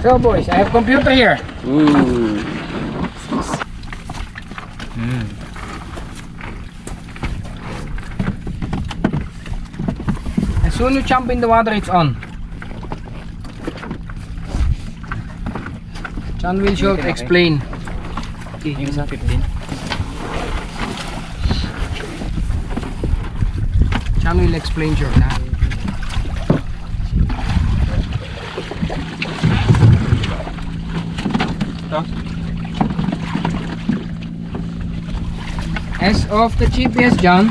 So boys, I have computer here. As soon as you jump in the water, it's on. John will short explain. Okay, yung sa 15. John will explain short, ha? As of the GPS, John,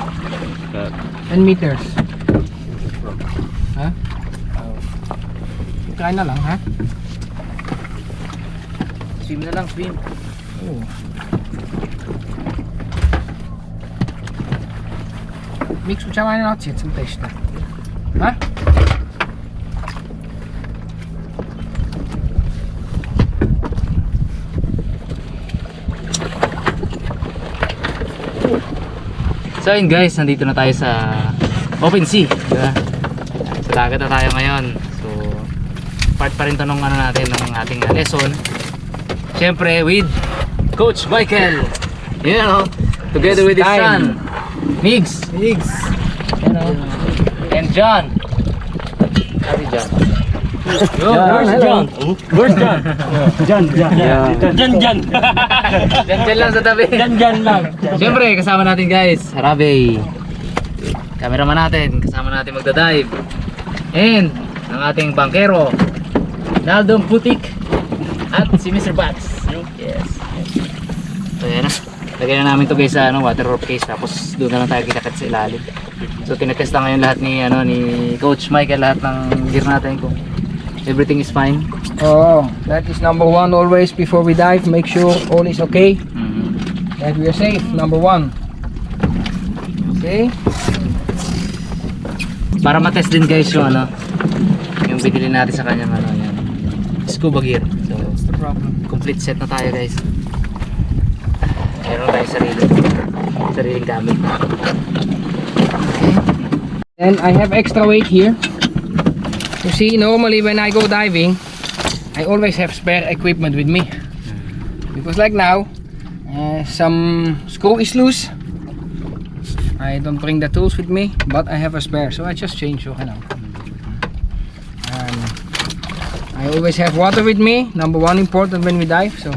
10 meters. Ha? Try na lang, ha? Swim na lang, swim. Oh. Mix uçağı aynı atacaksın işte. Ha? So yun guys, nandito na tayo sa open sea, diba? Sa dagat na tayo ngayon. So part pa rin to nung ano natin, ng ating lesson. Siyempre with Coach Michael, you know, together with his son Migs, you know, and John. Ate John. Where's John? Where's John? John lang sa tabi. John lang. Siyempre, kasama natin guys, Harabas. Cameraman natin, kasama natin magdadive. And, ang ating bankero, Naldong Putik, at si Mr. Bats. Yes. So yan na. Lagyan na namin to guys sa water rope case, tapos doon na lang tayo kitakat sa ilalim. So tinetest na ngayon lahat ni ni Coach Michael, lahat ng gear natin kung everything is fine. Oh, that is number one always before we dive. Make sure all is okay. That we are safe. Number one. Okay. Para matest din guys yung yung binili natin sa kanyang yan, scuba gear. So that's the problem. Complete set na tayo guys. Meron tayo sariling gamit. And I have extra weight here. You see, normally when I go diving, I always have spare equipment with me. Because like now, some screw is loose. I don't bring the tools with me, but I have a spare, so I just change. Okay now. I always have water with me. Number one important when we dive. So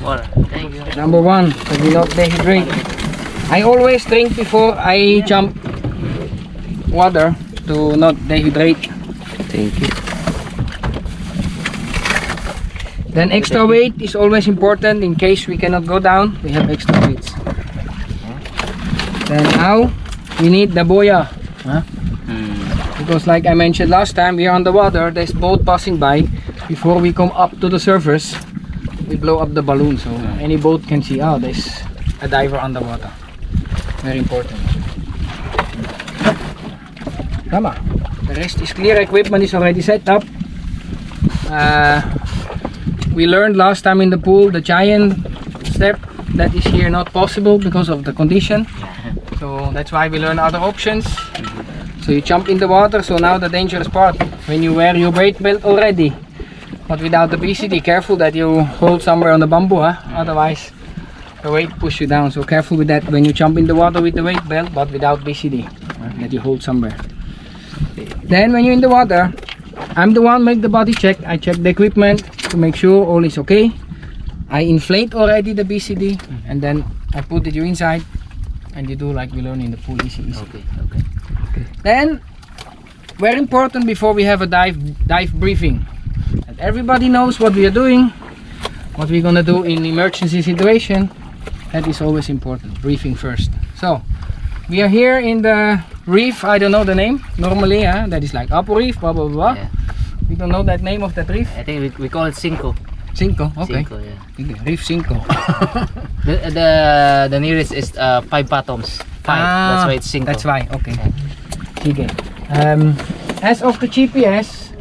Water. Thank you. number one, so we not dehydrate. I always drink before I jump water to not dehydrate. Thank you. Then extra weight is always important in case we cannot go down. We have extra weights. Then now we need the boya, because like I mentioned last time, we are on the water. There's boat passing by. Before we come up to the surface, we blow up the balloon, so any boat can see, oh, there's a diver on the water. Very important. Tama. The rest is clear. Equipment is already set up. We learned last time in the pool the giant step that is here not possible because of the condition. So that's why we learn other options. So you jump in the water. So now the dangerous part, when you wear your weight belt already, but without the BCD, careful that you hold somewhere on the bamboo, otherwise the weight push you down. So careful with that when you jump in the water with the weight belt, but without BCD, that you hold somewhere. Then when you're in the water, I'm the one make the body check. I check the equipment to make sure all is okay. I inflate already the BCD, and then I put you inside, and you do like we learn in the pool, easy. Okay. Then, very important before we have a dive briefing. And everybody knows what we are doing, what we're gonna do in emergency situation. That is always important. Briefing first. So, we are here in the reef. I don't know the name. Normally, that is like Upper Reef, blah blah blah. Yeah. We don't know that name of that reef. I think we call it Cinco. Cinco, okay. Cinco, yeah. Okay, Reef Cinco. The nearest is 5 fathoms. 5. That's why it's Cinco. That's why. Okay. Okay. As of the GPS,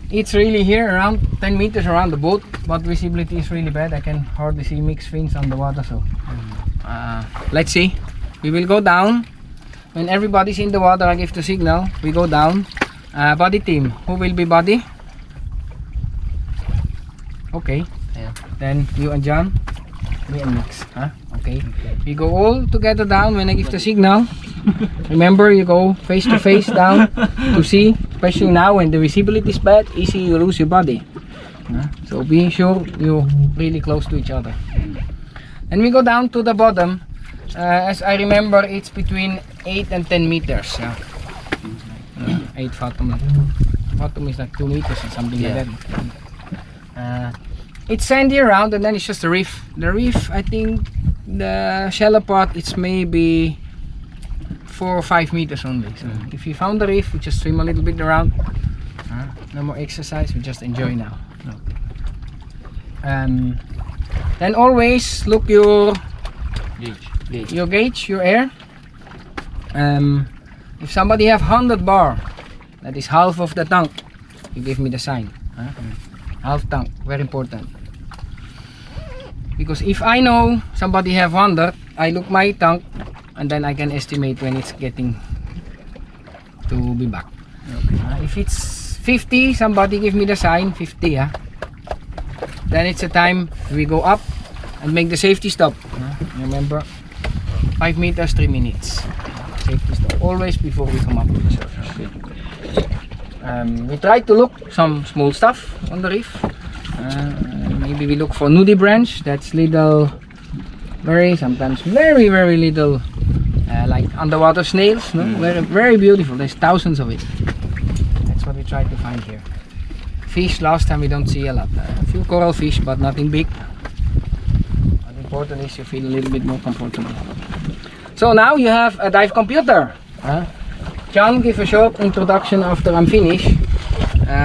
it's really here around 10 meters around the boat, but visibility is really bad. I can hardly see mixed fins on the water. So let's see. We will go down. When everybody's in the water, I give the signal. We go down. Body team. Who will be body? Okay. Yeah. Then you and John, me and Mix. Huh? Okay. We go all together down when I give the signal. Remember, you go face to face down to see, especially now when the visibility is bad, easy you lose your body. So be sure you're really close to each other. And we go down to the bottom. As I remember, it's between 8 and 10 meters. 8 fathom. Fathom is like 2 meters or something like that. It's sandy around, and then it's just a reef. The reef, I think, the shallow part, it's maybe 4 or 5 meters only. So if you found the reef, we just swim a little bit around. No more exercise, we just enjoy now. Then always look your gauge, your air. If somebody have 100 bar, that is half of the tank, you give me the sign. Half tank, very important. Because if I know somebody have 100, I look my tank and then I can estimate when it's getting to be back. If it's 50, somebody give me the sign, 50. Then it's a time we go up and make the safety stop. Remember, 5 meters, 3 minutes. Safety stop, always before we come up to the surface. We try to look some small stuff on the reef. Maybe we look for nudie branch, that's little, sometimes very little, like underwater snails. Very beautiful, there's thousands of it. That's what we try to find here. Fish, last time we don't see a lot. A few coral fish, but nothing big. What important is you feel a little bit more comfortable. So now you have a dive computer. John, give a short introduction after I'm finished.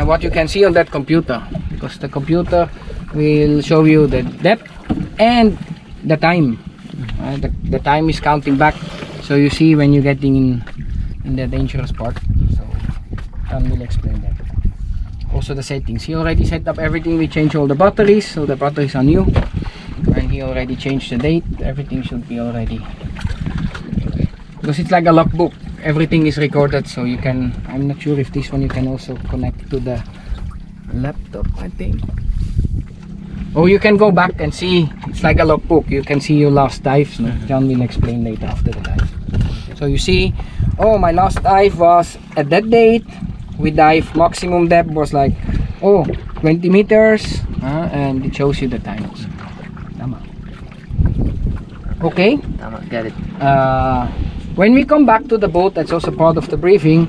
What you can see on that computer, because the computer will show you the depth and the time. The time is counting back, so you see when you're getting in the dangerous part. So John will explain that. Also the settings, he already set up everything. We changed all the batteries, so the batteries are new, and he already changed the date. Everything should be already, because it's like a logbook. Everything is recorded, so you can, I'm not sure if this one you can also connect to the laptop, I think. Or you can go back and see, it's like a logbook. You can see your last dives. John will explain later after the dive. So you see, oh, my last dive was at that date. We dive, maximum depth was like 20 meters, and it shows you the time also. Tama. Okay. Tama, got it. When we come back to the boat, that's also part of the briefing,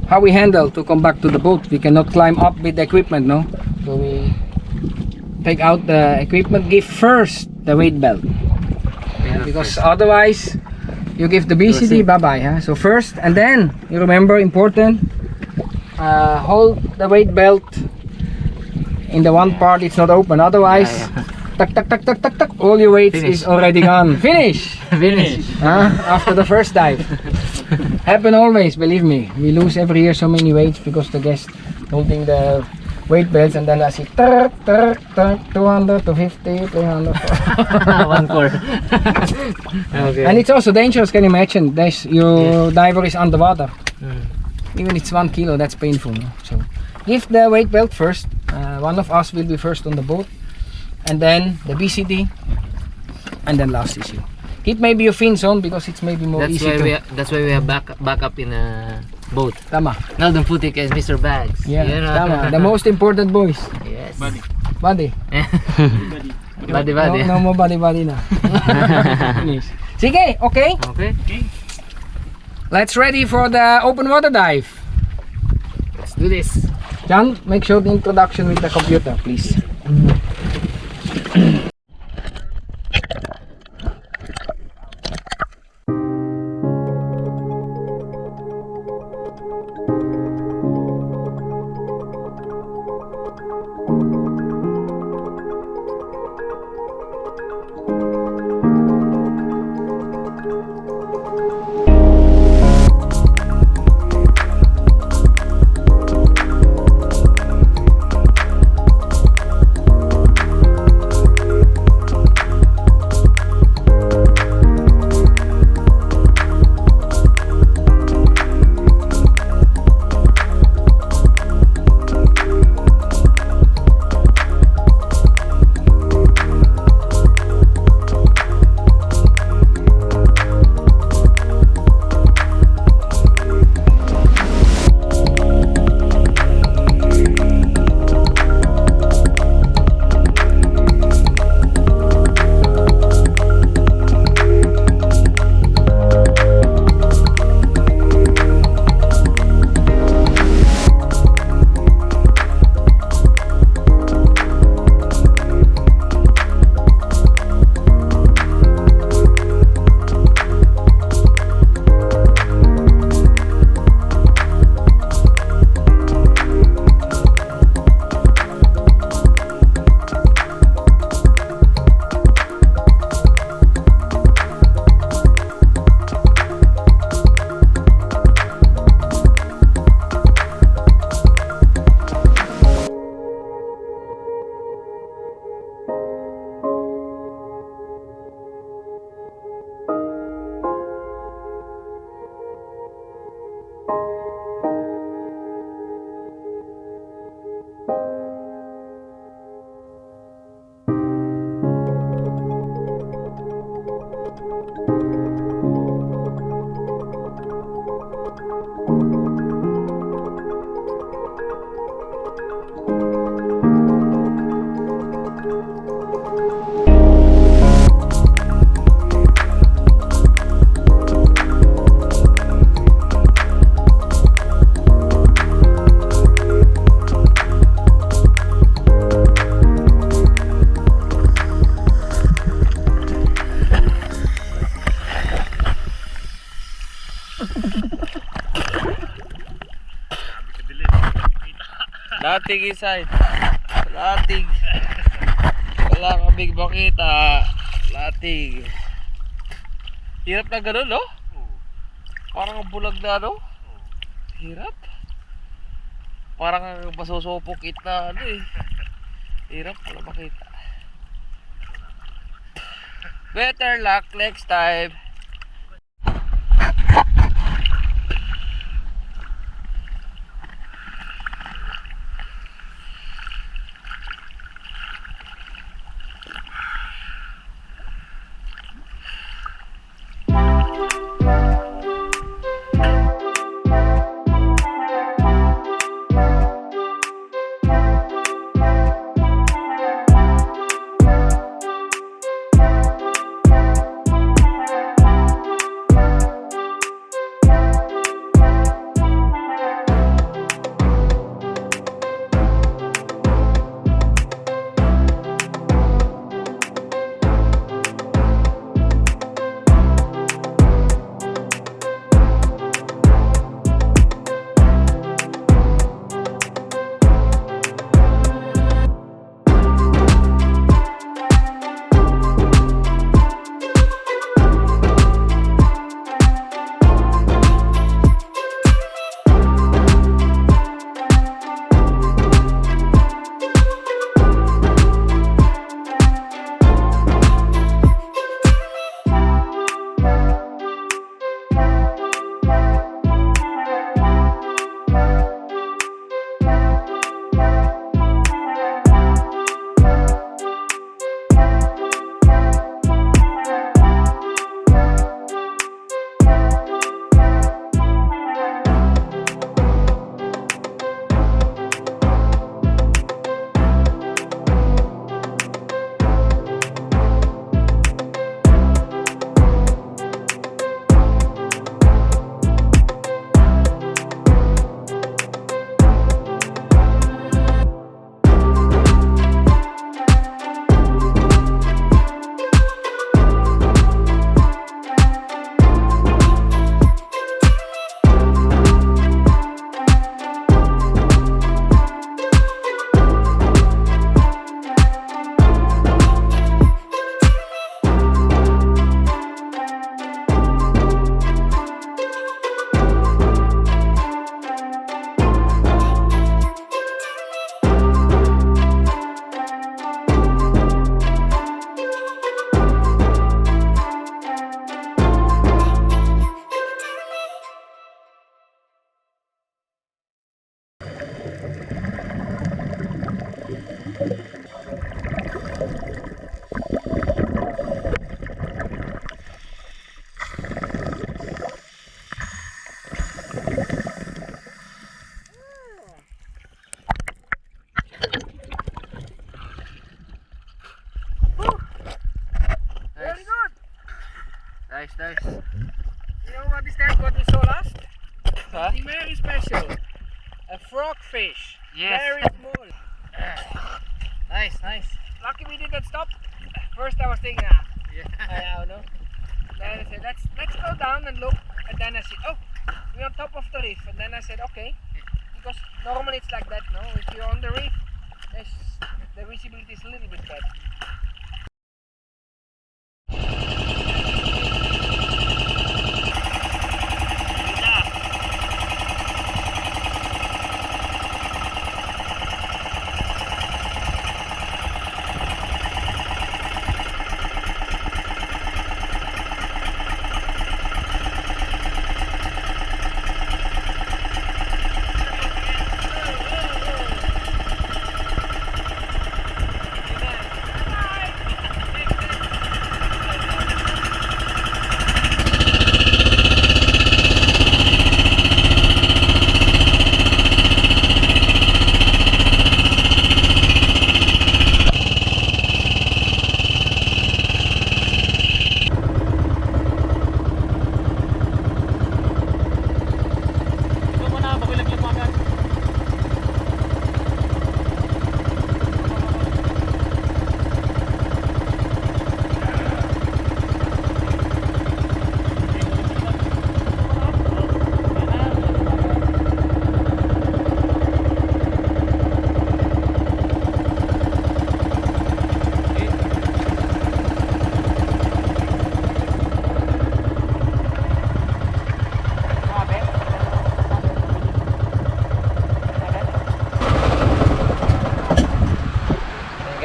how we handle to come back to the boat. We cannot climb up with the equipment, no? So we take out the equipment, give first the weight belt. Because otherwise, you give the BCD, bye-bye. So first, and then, you remember, important, hold the weight belt in the one part it's not open. Otherwise, tuck, all your weight is already gone. Finish! After the first dive. Happen always, believe me. We lose every year so many weights because the guest holding the weight belts, and then I see 200, 250, 300. 1/4. Okay. And it's also dangerous, can you imagine? Your diver is underwater. Even it's 1 kilo, that's painful. No? So give the weight belt first. One of us will be first on the boat, and then the BCD, and then last is you. Keep maybe your fins on because it's maybe more easy to... That's why we have backup in a boat. Tama. Naldon Putik is Mr. Bags. Yeah, tama. The most important boys. Yes. Buddy. Buddy. No more buddy na. Finish. Sige, okay? Okay. Let's ready for the open water dive. Let's do this. John, make sure the introduction with the computer, please. Latig inside. Latig. Wala kabig makita. Latig. Hirap na ganun, no? Parang bulag na, no? Hirap. Parang masusupokit na, ano eh. Hirap, wala makita. Better luck next time. Nice. You know what is that? What we saw last? Huh? Something very special. A frogfish. Yes. Very small. Nice. Lucky we didn't stop. First I was thinking, I don't know. Then I said, let's go down and look. And then I said, oh, we're on top of the reef. And then I said, okay, because normally it's like that, no? If you're on the reef, the visibility is a little bit bad. Bye.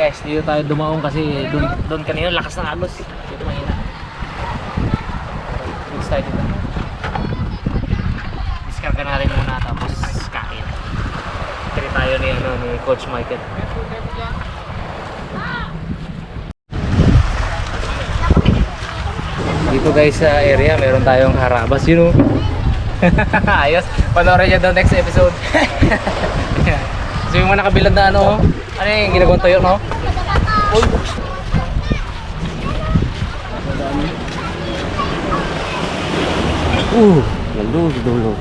guys, dito tayo dumaong kasi doon kanina lakas ng agos. Dito mahina. Dito tayo dito. Diskarga natin muna tapos kain. Kaya tayo ni Coach Michael. Dito guys sa area meron tayong Harabas, yun o. Ayos, panoorin nyo daw next episode. So yung mga nakabilad na ano, ano yung ginagawang toyo, no? Lalo sa dulo.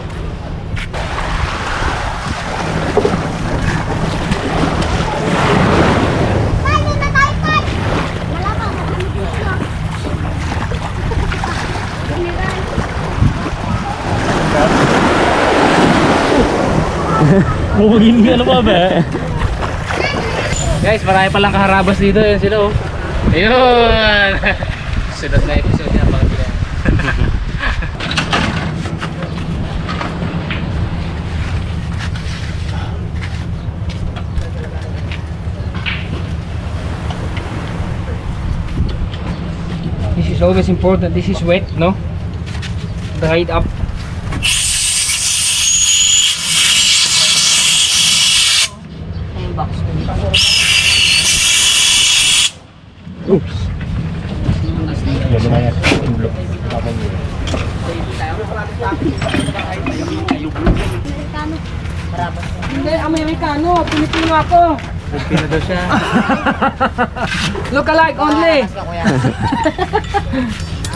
Bumagin ka na ba ba? Guys, marami palang kaharabas dito, yun sila oh. Ayun! Sunod na episode niya, pakabila. This is always important. This is wet, no? Dried up. Oops. Hindi, Amerikano. Pilipino ako. Pilipino daw siya. Look alike only.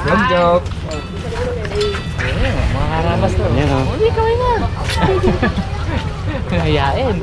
Joke, joke. Ayun, mga harabas to. Ayan o. Hindi kawin na. Hayain.